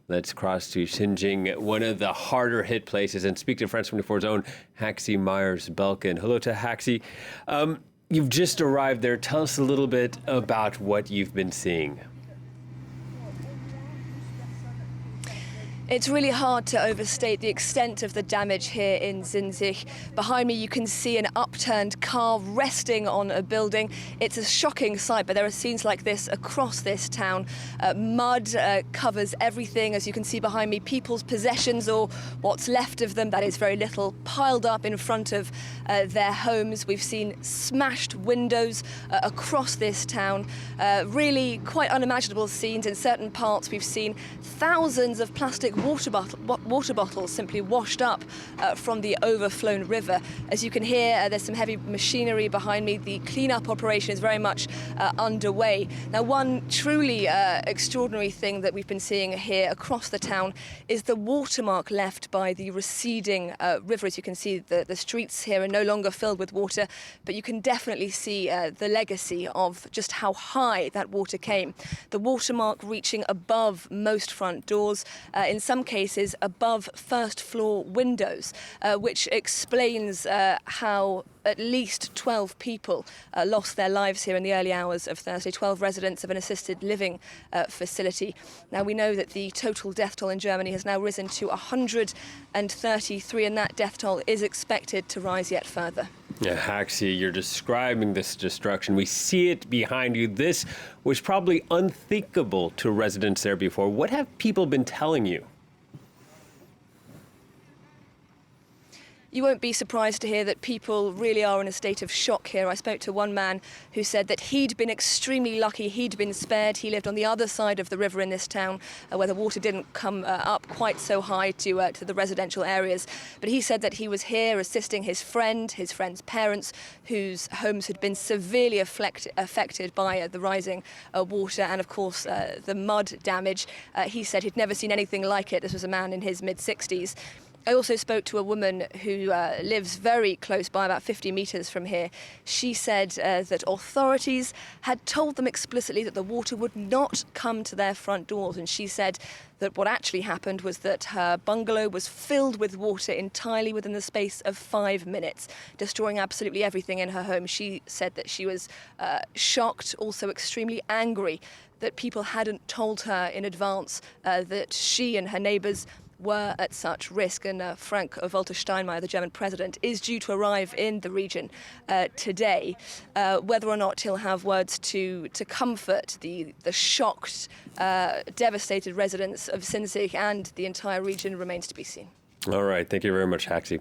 Let's cross to Xinjiang, one of the harder hit places, and speak to France 24's own Haxi Myers-Belkin. Hello to Haxi. You've just arrived there. Tell us a little bit about what you've been seeing. It's really hard to overstate the extent of the damage here in Xinjiang. Behind me you can see an upturned car resting on a building. It's a shocking sight, but there are scenes like this across this town. Mud covers everything, as you can see behind me. People's possessions, or what's left of them, that is very little, piled up in front of their homes. We've seen smashed windows across this town. Really quite unimaginable scenes. In certain parts we've seen thousands of plastic water bottles simply washed up from the overflown river. As you can hear, there's some heavy machinery behind me. The cleanup operation is very much underway. Now, one truly extraordinary thing that we've been seeing here across the town is the watermark left by the receding river. As you can see, the streets here are no longer filled with water, but you can definitely see the legacy of just how high that water came. The watermark reaching above most front doors, in some cases above first floor windows, which explains how at least 12 people lost their lives here in the early hours of Thursday, 12 residents of an assisted living facility. Now, we know that the total death toll in Germany has now risen to 133, and that death toll is expected to rise yet further. Yeah, Haxi, you're describing this destruction. We see it behind you. This was probably unthinkable to residents there before. What have people been telling you? You won't be surprised to hear that people really are in a state of shock here. I spoke to one man who said that he'd been extremely lucky. He'd been spared. He lived on the other side of the river in this town, where the water didn't come up quite so high to the residential areas. But he said that he was here assisting his friend's parents, whose homes had been severely affected by the rising water and, of course, the mud damage. He said he'd never seen anything like it. This was a man in his mid-60s. I also spoke to a woman who lives very close by, about 50 metres from here. She said that authorities had told them explicitly that the water would not come to their front doors. And she said that what actually happened was that her bungalow was filled with water entirely within the space of 5 minutes, destroying absolutely everything in her home. She said that she was shocked, also extremely angry that people hadn't told her in advance that she and her neighbours were at such risk. And Frank-Walter Steinmeier, the German president, is due to arrive in the region today. Whether or not he'll have words to comfort the shocked, devastated residents of Xinjiang and the entire region remains to be seen. All right. Thank you very much, Haxi.